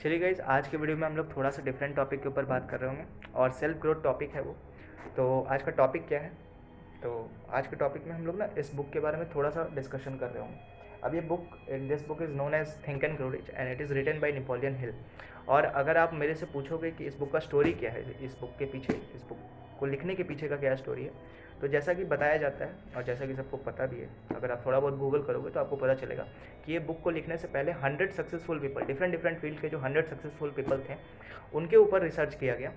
चलिए गाइस, आज के वीडियो में हम लोग थोड़ा सा डिफरेंट टॉपिक के ऊपर बात कर रहे होंगे और सेल्फ ग्रोथ टॉपिक है वो। तो आज का टॉपिक क्या है? तो आज के टॉपिक में हम लोग ना इस बुक के बारे में थोड़ा सा डिस्कशन कर रहे होंगे। अब ये book, this book is known as think and grow rich and it is written by Napoleon Hill. और अगर आप मेरे से पूछोगे कि इस बुक का स्टोरी क्या है, इस बुक के पीछे, इस बुक को लिखने के पीछे का क्या स्टोरी है, तो जैसा कि बताया जाता है और जैसा कि सबको पता भी है, अगर आप थोड़ा बहुत गूगल करोगे तो आपको पता चलेगा कि ये बुक को लिखने से पहले 100 successful people, different different field के जो 100 सक्सेसफुल पीपल थे, उनके ऊपर रिसर्च किया गया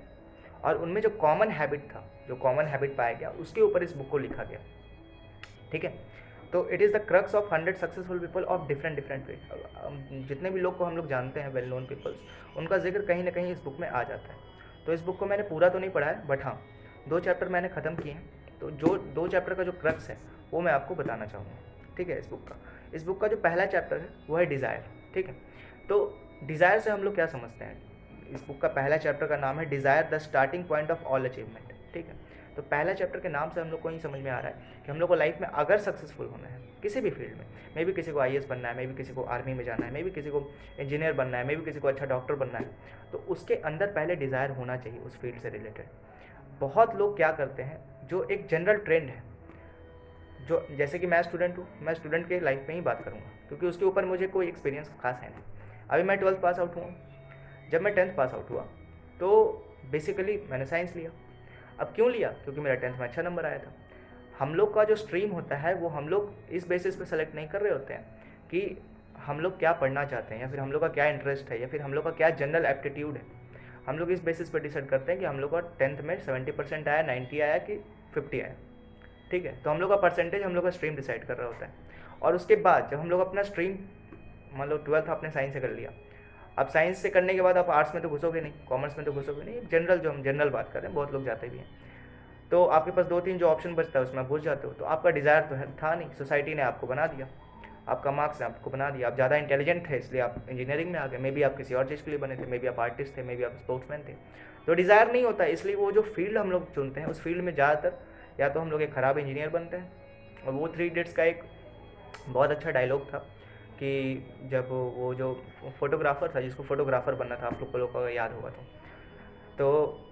और उनमें जो कॉमन हैबिट था, जो कॉमन हैबिट पाया गया, उसके ऊपर इस बुक को लिखा गया। ठीक है, तो it is the crux of 100 successful people of different different field. जितने भी लोग को हम लोग जानते हैं, वेल नोन पीपल्स, उनका जिक्र कहीं ना कहीं इस बुक में आ जाता है। तो इस बुक को मैंने पूरा तो नहीं पढ़ा है, बट हाँ, 2 चैप्टर मैंने ख़त्म किए हैं। तो जो 2 चैप्टर का जो क्रक्स है वो मैं आपको बताना चाहूँगा। ठीक है, इस बुक का जो पहला चैप्टर है वो है डिज़ायर। ठीक है, तो डिज़ायर से हम लोग क्या समझते हैं? इस बुक का पहला चैप्टर का नाम है desire the starting point of all achievement. ठीक है, तो पहला चैप्टर के नाम से हम लोग को ही समझ में आ रहा है कि हम लोग को लाइफ में अगर सक्सेसफुल होना है किसी भी फील्ड में, मे भी किसी को आईएएस बनना है, मे भी किसी को आर्मी में जाना है, मे भी किसी को इंजीनियर बनना है, मे भी किसी को अच्छा डॉक्टर बनना है, तो उसके अंदर पहले डिज़ायर होना चाहिए उस फील्ड से रिलेटेड। बहुत लोग क्या करते हैं, जो एक जनरल ट्रेंड है, जो जैसे कि मैं स्टूडेंट हूँ, मैं स्टूडेंट के लाइफ में ही बात करूँगा क्योंकि उसके ऊपर मुझे कोई एक्सपीरियंस खास है नहीं। अभी मैं 12th पास आउट हुआ, जब मैं 10th पास आउट हुआ तो बेसिकली मैंने साइंस लिया। अब क्यों लिया? क्योंकि मेरा 10th में अच्छा नंबर आया था। हम लोग का जो स्ट्रीम होता है वो हम लोग इस बेसिस पे सेलेक्ट नहीं कर रहे होते हैं कि हम लोग क्या पढ़ना चाहते हैं या फिर हम लोग का क्या इंटरेस्ट है या फिर हम लोग का क्या जनरल एप्टीट्यूड है। हम लोग इस बेसिस पे डिसाइड करते हैं कि हम लोग का 10th में 70% आया, 90 आया कि 50 आया। ठीक है, तो हम लोग का परसेंटेज हम लोग का स्ट्रीम डिसाइड कर रहा होता है। और उसके बाद जब हम लोग अपना स्ट्रीम, मान लो 12th आपने साइंस से कर लिया, अब साइंस से करने के बाद आप आर्ट्स में तो घुसोगे नहीं, कॉमर्स में तो घुसोगे नहीं, जनरल, जो हम जनरल बात कर रहे हैं, बहुत लोग जाते भी हैं। तो आपके पास 2-3 जो ऑप्शन बचता है उसमें आप घुस जाते हो। तो आपका डिज़ायर तो है था नहीं, सोसाइटी ने आपको बना दिया, आपका मार्क्स ने आपको बना दिया, आप ज़्यादा इंटेलिजेंट थे इसलिए आप इंजीनियरिंग में आ गए, मे बी आप किसी और चीज़ के लिए बने थे, मे बी आप आर्टिस्ट थे, मे बी आप स्पोर्ट्समैन थे। तो डिज़ायर नहीं होता, इसलिए वो जो फील्ड हम लोग चुनते हैं उस फील्ड में ज़्यादातर या तो हम लोग एक ख़राब इंजीनियर बनते हैं। और वो 3 इडियट्स का एक बहुत अच्छा डायलॉग था कि जब वो जो फोटोग्राफर था, जिसको फोटोग्राफर बनना था, आप लोग को याद होगा तो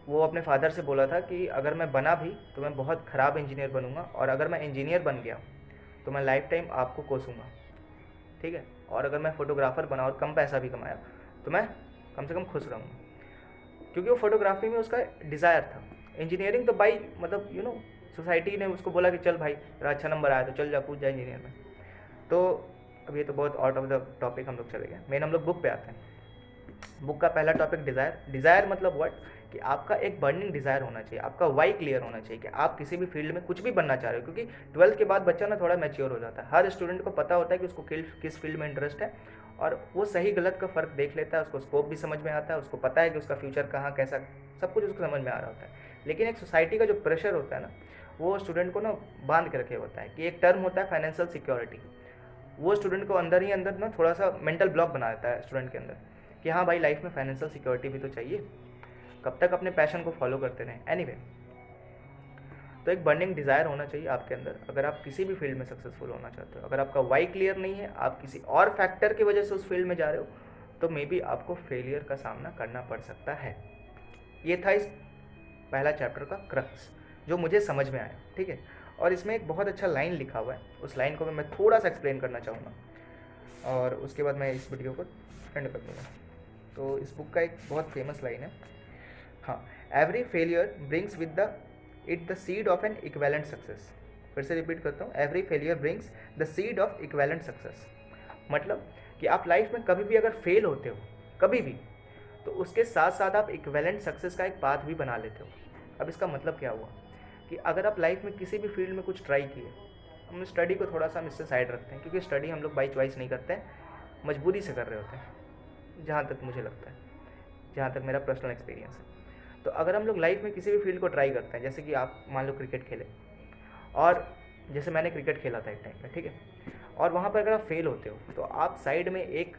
वो अपने फादर से बोला था कि अगर मैं बना भी तो मैं बहुत ख़राब इंजीनियर बनूंगा, और अगर मैं इंजीनियर बन गया तो मैं लाइफ टाइम आपको कोसूंगा। ठीक है, और अगर मैं फ़ोटोग्राफ़र बना और कम पैसा भी कमाया तो मैं कम से कम खुश रहूँगा, क्योंकि वो फोटोग्राफी में उसका डिज़ायर था। इंजीनियरिंग तो भाई मतलब सोसाइटी ने उसको बोला कि चल भाई तेरा अच्छा नंबर आया तो चल जा, कूद जा इंजीनियर में। तो अब ये तो बहुत आउट ऑफ द टॉपिक हम लोग चले गए, मेन हम लोग बुक पे आते हैं। बुक का पहला टॉपिक डिज़ायर। डिज़ायर मतलब व्हाट, कि आपका एक बर्निंग डिज़ायर होना चाहिए, आपका वाई क्लियर होना चाहिए कि आप किसी भी फील्ड में कुछ भी बनना चाह रहे हो। क्योंकि 12th के बाद बच्चा ना थोड़ा मैच्योर हो जाता है, हर स्टूडेंट को पता होता है कि उसको किस फील्ड में इंटरेस्ट है, और वो सही गलत का फ़र्क देख लेता है, उसको स्कोप भी समझ में आता है, उसको पता है कि उसका फ्यूचर कहाँ कैसा, सब कुछ उसको समझ में आ रहा होता है। लेकिन एक सोसाइटी का जो प्रेशर होता है ना, वो स्टूडेंट को ना बांध के रखे होता है। कि एक टर्म होता है फाइनेंशियल सिक्योरिटी, वो स्टूडेंट को अंदर ही अंदर ना थोड़ा सा मेंटल ब्लॉक बना देता है स्टूडेंट के अंदर कि हाँ भाई, लाइफ में फाइनेंशियल सिक्योरिटी भी तो चाहिए, कब तक अपने पैशन को फॉलो करते रहें। एनीवे, तो एक बर्निंग डिज़ायर होना चाहिए आपके अंदर अगर आप किसी भी फील्ड में सक्सेसफुल होना चाहते हो। अगर आपका वाई क्लियर नहीं है, आप किसी और फैक्टर की वजह से उस फील्ड में जा रहे हो, तो मे बी आपको फेलियर का सामना करना पड़ सकता है। ये था इस पहला चैप्टर का क्रक्स, जो मुझे समझ में आया। ठीक है, और इसमें एक बहुत अच्छा लाइन लिखा हुआ है, उस लाइन को मैं थोड़ा सा एक्सप्लेन करना चाहूँगा और उसके बाद मैं इस वीडियो को एंड कर दूँगा। तो इस बुक का एक बहुत फेमस लाइन है, हाँ, every failure brings with the it the seed of an equivalent success. फिर से रिपीट करता हूँ, every failure brings the seed of equivalent success. मतलब कि आप लाइफ में कभी भी अगर फेल होते हो, कभी भी, तो उसके साथ साथ आप इक्वेलेंट सक्सेस का एक पाथ भी बना लेते हो। अब इसका मतलब क्या हुआ कि अगर आप लाइफ में किसी भी फील्ड में कुछ ट्राई किए, हम स्टडी को थोड़ा सा हम इससे साइड रखते हैं क्योंकि स्टडी हम लोग बाई चॉइस नहीं करते हैं, मजबूरी से कर रहे होते हैं, जहाँ तक मुझे लगता है, जहाँ तक मेरा पर्सनल एक्सपीरियंस है। तो अगर हम लोग लाइफ में किसी भी फील्ड को ट्राई करते हैं, जैसे कि आप मान लो क्रिकेट खेले, और जैसे मैंने क्रिकेट खेला था एक टाइम पे, ठीक है, और वहाँ पर अगर आप फेल होते हो तो आप साइड में एक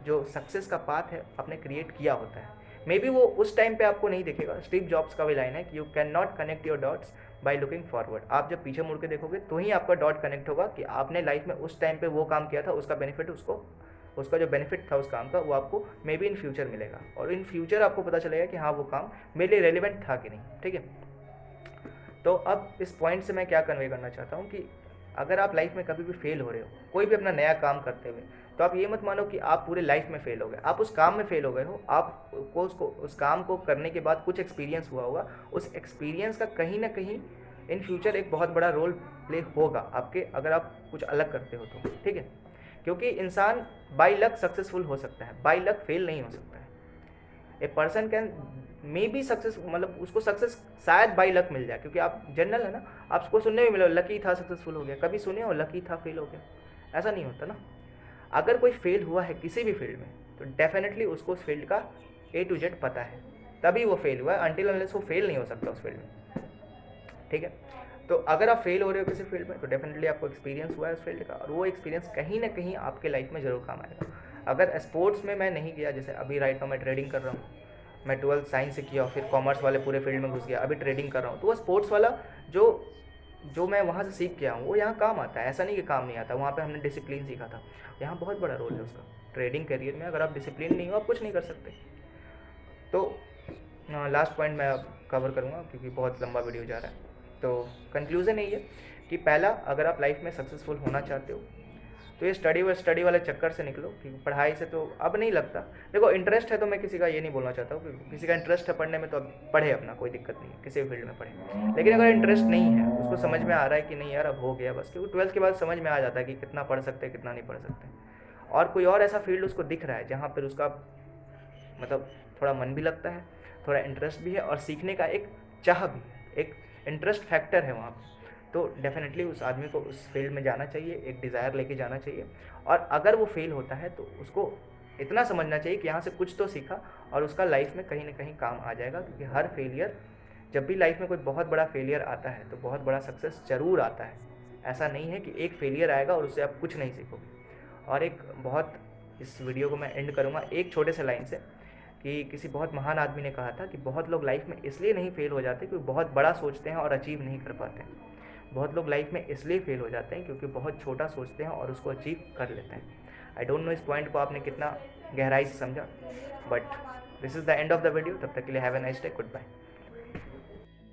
जो सक्सेस का पाथ है आपने क्रिएट किया होता है। मे बी वो उस टाइम पे आपको नहीं दिखेगा। स्टीव जॉब्स का भी लाइन है कि you can not connect your dots by looking forward. आप जब पीछे मुड़ के देखोगे तो ही आपका डॉट कनेक्ट होगा कि आपने लाइफ में उस टाइम पे वो काम किया था, उसका बेनिफिट उसको उसका जो बेनिफिट था उस काम का वो आपको मे बी इन फ्यूचर मिलेगा, और इन फ्यूचर आपको पता चलेगा कि हाँ वो काम मेरे लिए रेलिवेंट था कि नहीं। ठीक है, तो अब इस पॉइंट से मैं क्या कन्वे करना चाहता हूँ कि अगर आप लाइफ में कभी भी फेल हो रहे हो कोई भी अपना नया काम करते हुए, तो आप ये मत मानो कि आप पूरे लाइफ में फेल हो गए। आप उस काम में फेल हो गए हो, आपको उस काम को करने के बाद कुछ एक्सपीरियंस हुआ होगा, उस एक्सपीरियंस का कहीं ना कहीं इन फ्यूचर एक बहुत बड़ा रोल प्ले होगा आपके, अगर आप कुछ अलग करते हो तो। ठीक है, क्योंकि इंसान बाई लक सक्सेसफुल हो सकता है, बाई लक फेल नहीं हो सकता है। A person can may be success, मतलब उसको सक्सेस शायद बाई लक मिल जाए, क्योंकि आप जनरल है ना, आपको सुनने में मिला लकी था सक्सेसफुल हो गया, कभी सुने हो लकी था फेल हो गया? ऐसा नहीं होता ना। अगर कोई फेल हुआ है किसी भी फील्ड में तो डेफिनेटली उसको उस फील्ड का ए टू जेड पता है, तभी वो फेल हुआ है, अनटिल अनलेस वो फेल नहीं हो सकता उस फील्ड में। ठीक है, तो अगर आप फेल हो रहे हो किसी फील्ड में तो डेफिनेटली आपको एक्सपीरियंस हुआ है उस फील्ड का, और वो एक्सपीरियंस कहीं ना कहीं आपके लाइफ में ज़रूर काम आएगा। अगर स्पोर्ट्स में मैं नहीं गया, जैसे अभी राइट नाउ मैं ट्रेडिंग कर रहा हूँ, मैं 12th साइंस से किया, फिर कॉमर्स वाले पूरे फील्ड में घुस गया, अभी ट्रेडिंग कर रहा हूँ, तो वो स्पोर्ट्स वाला जो जो मैं वहाँ से सीख के आऊँ वो यहाँ काम आता है, ऐसा नहीं कि काम नहीं आता। वहाँ पे हमने डिसिप्लिन सीखा था, यहाँ बहुत बड़ा रोल है उसका। ट्रेडिंग करियर में अगर आप डिसिप्लिन नहीं हो आप कुछ नहीं कर सकते। तो लास्ट पॉइंट मैं अब कवर करूँगा क्योंकि बहुत लंबा वीडियो जा रहा है। तो कंक्लूज़न यही है कि पहला, अगर आप लाइफ में सक्सेसफुल होना चाहते हो तो ये स्टडी वाले चक्कर से निकलो, क्योंकि पढ़ाई से तो अब नहीं लगता। देखो इंटरेस्ट है तो मैं किसी का ये नहीं बोलना चाहता हूँ कि किसी का इंटरेस्ट है पढ़ने में तो अब पढ़े, अपना कोई दिक्कत नहीं है, किसी भी फील्ड में पढ़े। लेकिन अगर इंटरेस्ट नहीं है, उसको समझ में आ रहा है कि नहीं यार अब हो गया बस, क्योंकि 12th के बाद समझ में आ जाता है कि कितना पढ़ सकते हैं कितना नहीं पढ़ सकते, और कोई और ऐसा फील्ड उसको दिख रहा है जहाँ पर उसका मतलब थोड़ा मन भी लगता है, थोड़ा इंटरेस्ट भी है, और सीखने का एक चाह भी है, एक इंटरेस्ट फैक्टर है वहाँ पर, तो डेफिनेटली उस आदमी को उस फील्ड में जाना चाहिए, एक डिज़ायर लेके जाना चाहिए। और अगर वो फेल होता है तो उसको इतना समझना चाहिए कि यहाँ से कुछ तो सीखा और उसका लाइफ में कहीं ना कहीं काम आ जाएगा, क्योंकि हर फेलियर, जब भी लाइफ में कोई बहुत बड़ा फेलियर आता है तो बहुत बड़ा सक्सेस ज़रूर आता है। ऐसा नहीं है कि एक फेलियर आएगा और उससे आप कुछ नहीं सीखोगे। और एक बहुत, इस वीडियो को मैं एंड करूँगा एक छोटे से लाइन से, कि किसी बहुत महान आदमी ने कहा था कि बहुत लोग लाइफ में इसलिए नहीं फेल हो जाते क्योंकि बहुत बड़ा सोचते हैं और अचीव नहीं कर पाते। बहुत लोग लाइफ में इसलिए फेल हो जाते हैं क्योंकि बहुत छोटा सोचते हैं और उसको अचीव कर लेते हैं। आई डोंट नो इस पॉइंट को आपने कितना गहराई से समझा, but this is the end of the video. तब तक के लिए have a nice day, good bye.